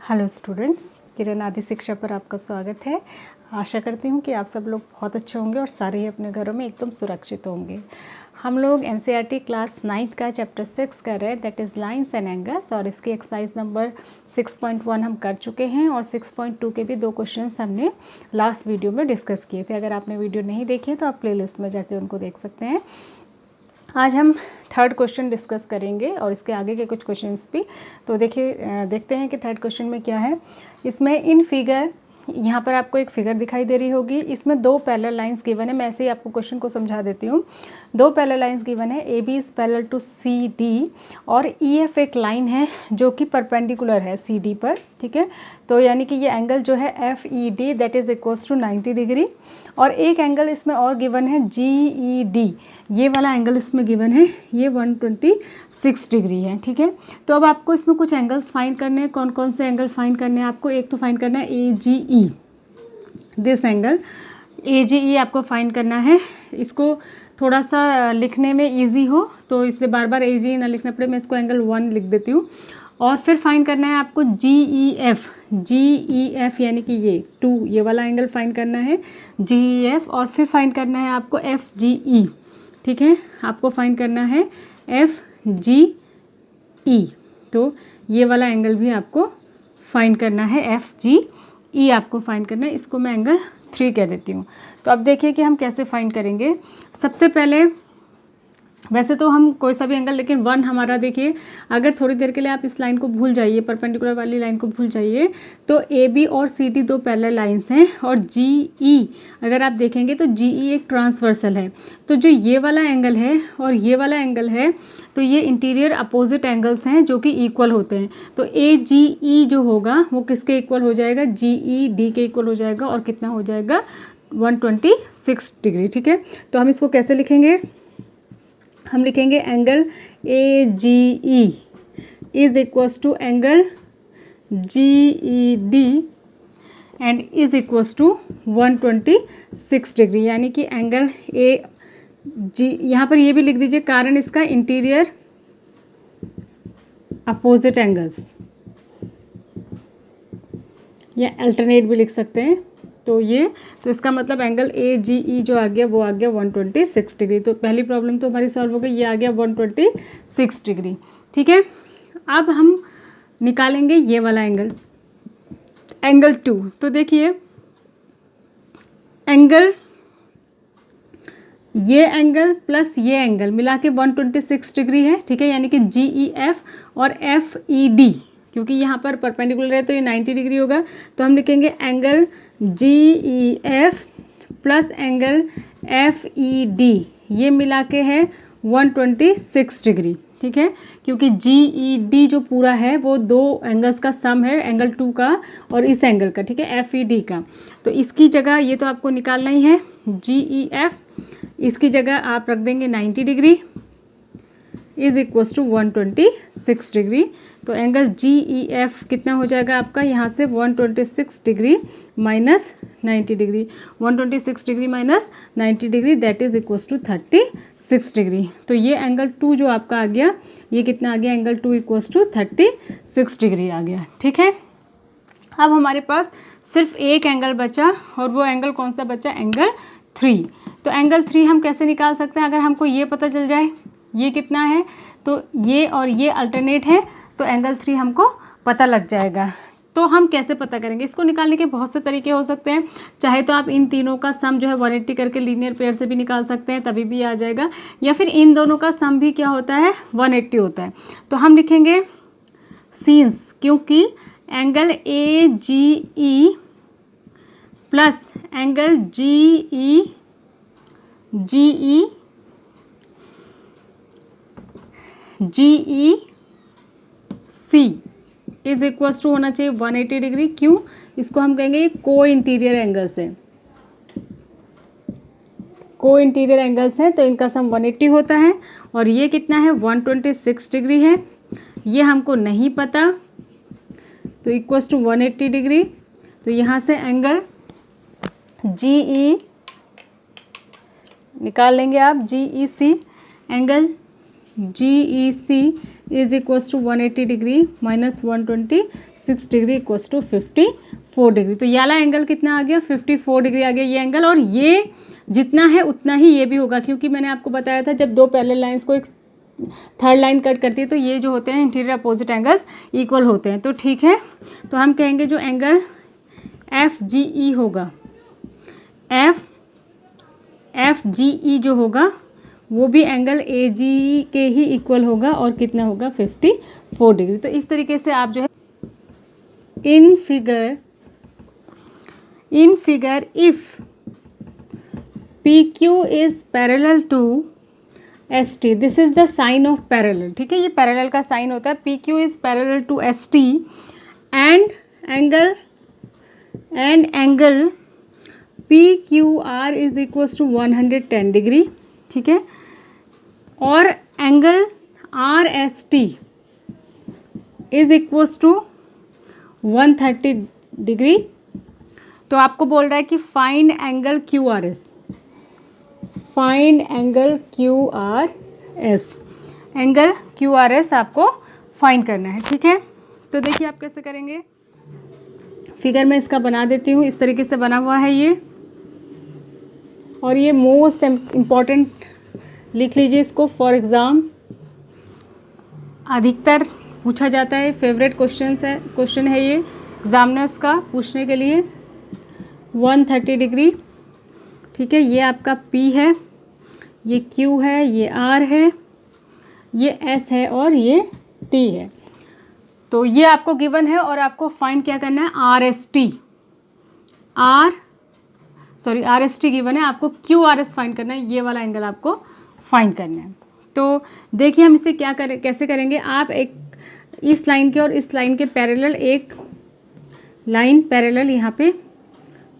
Hello students, किरण आदि शिक्षा पर आपका स्वागत है। आशा करती हूँ कि आप सब लोग बहुत अच्छे होंगे और सारे ही अपने घरों में एकदम सुरक्षित होंगे। हम लोग एनसीईआरटी क्लास 9th का चैप्टर 6 कर रहे हैं, that is lines and angles, और इसकी एक्सरसाइज नंबर 6.1 हम कर चुके हैं और 6.2 के भी 2 क्वेश्चंस हमने लास्ट वीडियो में डिस्कस किए थे। अगर आपने वीडियो नहीं देखी है तो आप प्लेलिस्ट में जाके उनको देख सकते हैं। आज हम थर्ड क्वेश्चन डिस्कस करेंगे और इसके आगे के कुछ क्वेश्चंस भी। तो देखते हैं कि थर्ड क्वेश्चन में क्या है। इसमें इन फिगर, यहाँ पर आपको एक फिगर दिखाई दे रही होगी, इसमें 2 पैरेलल लाइंस गिवन है। मैं ऐसे ही आपको क्वेश्चन को समझा देती हूँ। 2 पैरेलल लाइंस गिवन है, A B is parallel to C D, और ई एफ एक लाइन है जो कि परपेंडिकुलर है सी डी पर, ठीक है। तो यानी कि ये एंगल जो है F E D that is equals to 90 degree, और एक एंगल इसमें और गिवन है जी ई डी, ये वाला एंगल इसमें गिवन है, ये 126 डिग्री है, ठीक है। तो अब आपको इसमें कुछ एंगल्स फाइंड करने हैं। कौन कौन से एंगल फाइंड करने हैं आपको? एक तो फाइंड करना है ए G E, this angle A G ई आपको फाइंड करना है। इसको थोड़ा सा लिखने में इजी हो तो इसलिए बार बार ए जी ई ना लिखना पड़े, मैं इसको एंगल 1 लिख देती हूँ। और फिर फाइंड करना है आपको जी ई एफ, यानी कि ये 2, ये वाला एंगल फाइंड करना है जी ई एफ, और फिर फाइंड करना है आपको एफ जी ई, ठीक है। आपको फाइंड करना है एफ जी ई, तो ये वाला एंगल भी आपको फाइंड करना है, एफ जी ई आपको फाइंड करना है। इसको मैं एंगल 3 कह देती हूँ। तो अब देखिए कि हम कैसे फाइंड करेंगे। सबसे पहले वैसे तो हम कोई सा भी एंगल, लेकिन 1 हमारा, देखिए अगर थोड़ी देर के लिए आप इस लाइन को भूल जाइए, परपेंडिकुलर वाली लाइन को भूल जाइए, तो ए बी और सी डी 2 पैरेलल लाइंस हैं, और जी ई अगर आप देखेंगे तो जी ई एक ट्रांसवर्सल है। तो जो ये वाला एंगल है और ये वाला एंगल है, तो ये इंटीरियर अपोजिट एंगल्स हैं जो कि इक्वल होते हैं। तो ए जी ई जो होगा वो किसके इक्वल हो जाएगा? जी ई डी के इक्वल हो जाएगा, और कितना हो जाएगा? 126 डिग्री, ठीक है। तो हम इसको कैसे लिखेंगे? हम लिखेंगे angle A G E is equals to angle G E D and is equals to 126 degree, यानी कि एंगल ए जी, यहाँ पर ये भी लिख दीजिए, कारण इसका इंटीरियर अपोजिट एंगल्स, या अल्टरनेट भी लिख सकते हैं। तो ये, तो इसका मतलब एंगल ए जी ई जो आ गया वो आ गया 126 डिग्री। तो पहली प्रॉब्लम तो हमारी सॉल्व हो गई, ये आ गया 126 डिग्री, ठीक है। अब हम निकालेंगे ये वाला एंगल, एंगल 2। तो देखिए एंगल, ये एंगल प्लस ये एंगल मिला के 126 डिग्री है, ठीक है। यानी कि जी ई एफ और एफ ई डी, क्योंकि यहाँ पर परपेंडिकुलर है तो ये 90 डिग्री होगा। तो हम लिखेंगे angle G E F plus angle F E D, ये मिला के है 126 डिग्री, ठीक है। क्योंकि जी ई डी जो पूरा है वो 2 एंगल्स का सम है, एंगल 2 का और इस एंगल का, ठीक है, एफ ई डी का। तो इसकी जगह ये तो आपको निकालना ही है, जी ई एफ, इसकी जगह आप रख देंगे 90 degree is equals to 126 degree. तो एंगल जी ई एफ कितना हो जाएगा आपका? यहाँ से 126 degree minus 90 degree, 126 degree minus 90 degree that is equals to 36 degree. तो ये एंगल 2 जो आपका आ गया, ये कितना आ गया? एंगल 2 इक्वल्स टू 36 डिग्री आ गया, ठीक है। अब हमारे पास सिर्फ एक एंगल बचा, और वो एंगल कौन सा बचा? एंगल 3। तो एंगल 3 हम कैसे निकाल सकते हैं? अगर हमको ये पता चल जाए ये कितना है, तो ये और ये अल्टरनेट है, तो एंगल 3 हमको पता लग जाएगा। तो हम कैसे पता करेंगे? इसको निकालने के बहुत से तरीके हो सकते हैं। चाहे तो आप इन तीनों का सम जो है 180 करके लीनियर पेयर से भी निकाल सकते हैं, तभी भी आ जाएगा, या फिर इन दोनों का सम भी क्या होता है? 180 होता है। तो हम लिखेंगे सीन्स, क्योंकि angle A G E plus angle G E C is equals to होना चाहिए 180 डिग्री। क्यों? इसको हम कहेंगे को इंटीरियर एंगल्स है, को इंटीरियर एंगल्स हैं, तो इनका सम 180 होता है। और ये कितना है? 126 डिग्री है, ये हमको नहीं पता, तो इक्वल्स टू 180 डिग्री। तो यहाँ से एंगल जी ई निकाल लेंगे आप, G E C, angle G E C is equals to 180 degree minus 126 degree equals to 54 degree. तो ये वाला एंगल कितना आ गया, 54 डिग्री आ गया ये एंगल, और ये जितना है उतना ही ये भी होगा, क्योंकि मैंने आपको बताया था जब दो पैरेलल लाइंस को एक थर्ड लाइन कट करती है तो ये जो होते हैं इंटीरियर अपोजिट एंगल्स इक्वल होते हैं। तो ठीक है, तो हम कहेंगे जो एंगल FGE होगा, FGE जो होगा वो भी एंगल AGE के ही इक्वल होगा, और कितना होगा, 54 डिग्री। तो इस तरीके से आप जो है in figure if PQ is parallel to ST, this is the sign of parallel. ठीक है, ये पैरेलल का साइन होता है। PQ is parallel to ST and angle PQR is equals to 110 degree. ठीक है, और angle RST is equals to 130 degree. तो आपको बोल रहा है कि find angle QRS, find angle QRS, angle QRS आपको फाइंड करना है। ठीक है, तो देखिए आप कैसे करेंगे, फिगर में इसका बना देती हूँ। इस तरीके से बना हुआ है ये, और ये मोस्ट इम्पॉर्टेंट लिख लीजिए इसको फॉर एग्ज़ाम, अधिकतर पूछा जाता है, फेवरेट क्वेश्चन है ये एग्जामिनर्स का पूछने के लिए। 130 डिग्री। ठीक है, ये आपका P है, ये Q है, ये R है, ये S है और ये T है। तो ये आपको गिवन है और आपको फाइंड क्या करना है, RST गिवन है, आपको QRS फाइंड करना है, ये वाला एंगल आपको फाइंड करना है। तो देखिए हम इसे कैसे करेंगे, आप एक इस लाइन के और इस लाइन के पैरेलल एक लाइन पैरेलल यहाँ पे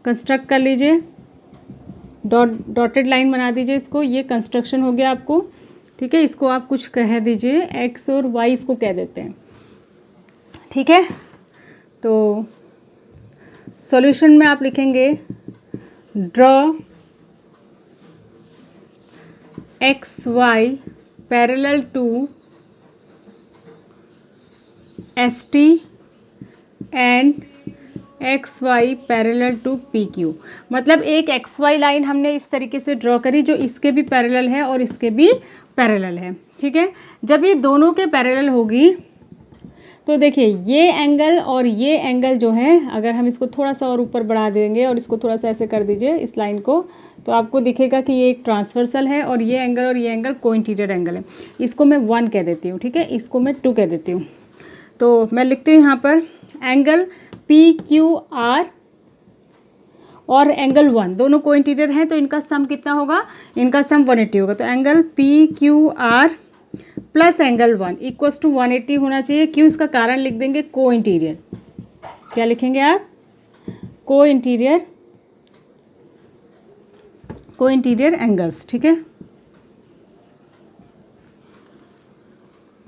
कंस्ट्रक्ट कर लीजिए, डॉटेड लाइन बना दीजिए इसको, ये कंस्ट्रक्शन हो गया आपको। ठीक है, इसको आप कुछ कह दीजिए, X और Y इसको कह देते हैं। ठीक है, तो सॉल्यूशन में आप लिखेंगे draw XY parallel to ST and XY parallel to PQ। मतलब एक XY लाइन हमने इस तरीके से ड्रॉ करी जो इसके भी पैरेलल है और इसके भी पैरेलल है। ठीक है, जब ये दोनों के पैरेलल होगी तो देखिए ये एंगल और ये एंगल जो है, अगर हम इसको थोड़ा सा और ऊपर बढ़ा देंगे और इसको थोड़ा सा ऐसे कर दीजिए इस लाइन को, तो आपको दिखेगा कि ये एक ट्रांसवर्सल है और ये एंगल कोइंटीरियर एंगल है। इसको मैं 1 कह देती हूँ। ठीक है, इसको मैं 2 कह देती हूँ। तो मैं लिखती हूँ यहाँ पर एंगल PQR और एंगल 1 दोनों कोइंटीरियर हैं, तो इनका सम कितना होगा, इनका सम 180 होगा। तो angle PQR plus angle 1 equals to 180 होना चाहिए। क्यों, इसका कारण लिख देंगे कोइंटीरियर। क्या लिखेंगे आप, कोइंटीरियर एंगल्स। ठीक है,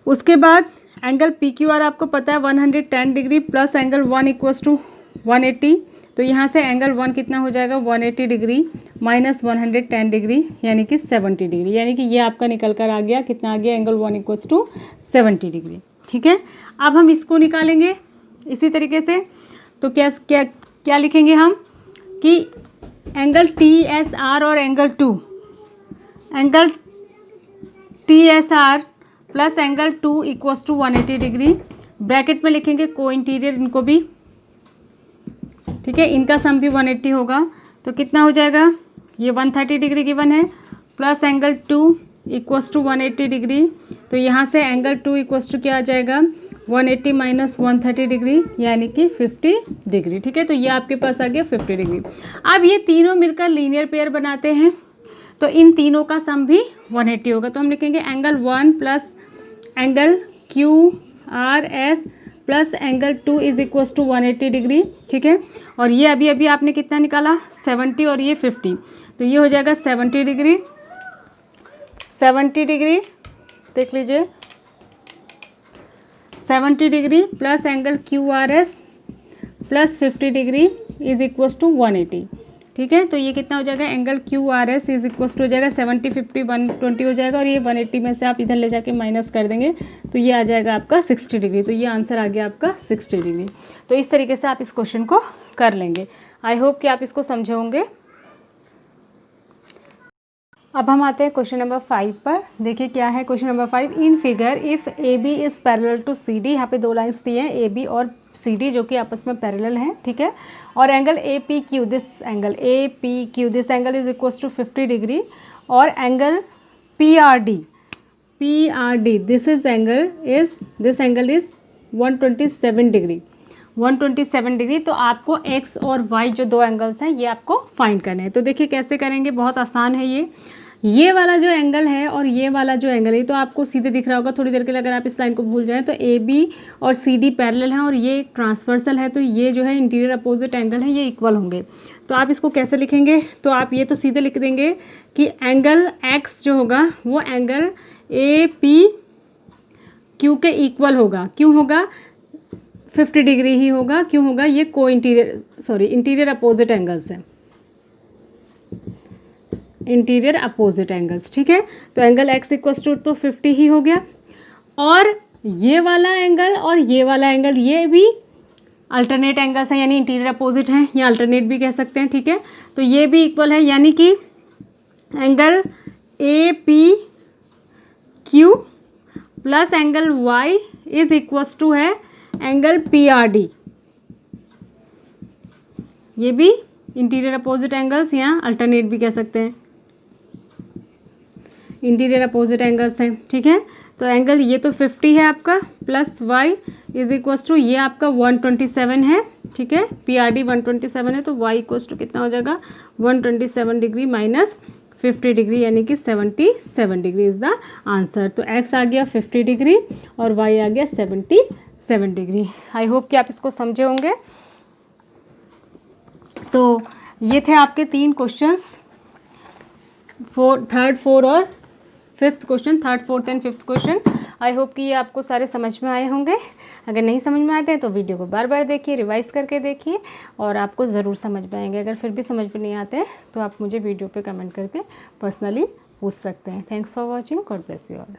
उसके बाद एंगल PQR आपको पता है 110 degree plus angle 1 equals to 180। तो यहाँ से एंगल 1 कितना हो जाएगा, 180 डिग्री माइनस 110 डिग्री यानी कि 70 डिग्री, यानी कि ये आपका निकल कर आ गया, कितना आ गया, एंगल 1 इक्वल्स टू 70 डिग्री। ठीक है, अब हम इसको निकालेंगे इसी तरीके से। तो क्या लिखेंगे हम कि एंगल TSR और angle TSR plus angle 2 equals to 180 degree, bracket में लिखेंगे कोइंटीरियर इनको भी। ठीक है, इनका सम भी 180 होगा। तो कितना हो जाएगा, ये 130 डिग्री गिवन है plus angle 2 equals to 180 degree. तो यहाँ से एंगल 2 इक्वल्स टू क्या आ जाएगा, 180 माइनस 130 डिग्री यानी कि 50 डिग्री। ठीक है, तो ये आपके पास आ गया 50 डिग्री। अब ये तीनों मिलकर लीनियर पेयर बनाते हैं, तो इन तीनों का सम भी 180 होगा। तो हम लिखेंगे angle 1 plus angle QRS plus angle 2 is equals to 180 degree. ठीक है, और ये अभी आपने कितना निकाला, 70 और ये 50, तो ये हो जाएगा 70 डिग्री। देख लीजिए 70 degree plus angle QRS plus 50 degree is equals to 180। ठीक है। तो ये कितना हो जाएगा, angle Q R S is equal to हो जाएगा 70 50 120 हो जाएगा, और ये 180 में से आप इधर ले जाके माइनस कर देंगे तो ये आ जाएगा आपका 60 डिग्री। तो ये आंसर आ गया आपका 60 डिग्री। तो इस तरीके से आप इस क्वेश्चन को कर लेंगे। आई होप कि आप इसको समझे होंगे। अब हम आते हैं क्वेश्चन नंबर 5 पर। देखिए क्या है question number 5। In figure if A B is parallel to C D, यहाँ पे दो लाइंस दी हैं ए बी और सी डी जो कि आपस में पैरेलल हैं, ठीक है। और angle A P Q, this angle A P Q, this angle is equal to 50 degree, और angle P R D this angle is 127 degree, 127 degree. तो आपको x और y जो दो एंगल्स हैं ये आपको फाइंड करने हैं। तो देखिए कैसे करेंगे, बहुत आसान है। ये वाला जो एंगल है और ये वाला जो एंगल है तो आपको सीधे दिख रहा होगा। थोड़ी देर के लिए अगर आप इस लाइन को भूल जाएं तो ए बी और सी डी पैरेलल हैं और ये ट्रांसवर्सल है, तो ये जो है इंटीरियर अपोजिट एंगल है, ये इक्वल होंगे। तो आप इसको कैसे लिखेंगे, तो आप ये तो सीधे लिख देंगे कि एंगल x जो होगा वो एंगल ए पी क्यू के इक्वल होगा। क्यों होगा, 50 डिग्री ही होगा। क्यों होगा, ये इंटीरियर अपोजिट एंगल्स हैं, इंटीरियर अपोजिट एंगल्स, ठीक है। तो एंगल x इक्वल्स टू तो 50 ही हो गया, और ये वाला एंगल और ये वाला एंगल ये भी अल्टरनेट एंगल्स हैं, यानी इंटीरियर अपोजिट हैं, या अल्टरनेट भी कह सकते हैं, ठीक है। तो ये भी इक्वल है, यानी कि angle A P Q plus angle y is equals to है एंगल पी आर डी। ये भी इंटीरियर अपोजिट एंगल्स या अल्टरनेट भी कह सकते हैं, इंटीरियर अपोजिट एंगल्स हैं, ठीक है। तो एंगल ये तो 50 है आपका, plus y is equals to ये आपका 127 है, ठीक है। पी आर डी 127 है, तो y इक्वल्स टू कितना हो जाएगा 127 डिग्री माइनस 50 डिग्री, यानी कि 77 डिग्री इज़ द आंसर। तो x आ गया 50 डिग्री और y आ गया 77 डिग्री। आई होप कि आप इसको समझे होंगे। तो ये थे आपके 3 क्वेश्चंस, थर्ड, फोर्थ और fifth question, third, fourth and fifth question. I hope कि ये आपको सारे समझ में आए होंगे। अगर नहीं समझ में आते हैं तो वीडियो को बार बार देखिए, रिवाइज करके देखिए, और आपको ज़रूर समझ में आएंगे। अगर फिर भी समझ में नहीं आते तो आप मुझे वीडियो पे कमेंट करके पर्सनली पूछ सकते हैं। Thanks for watching, God bless you all.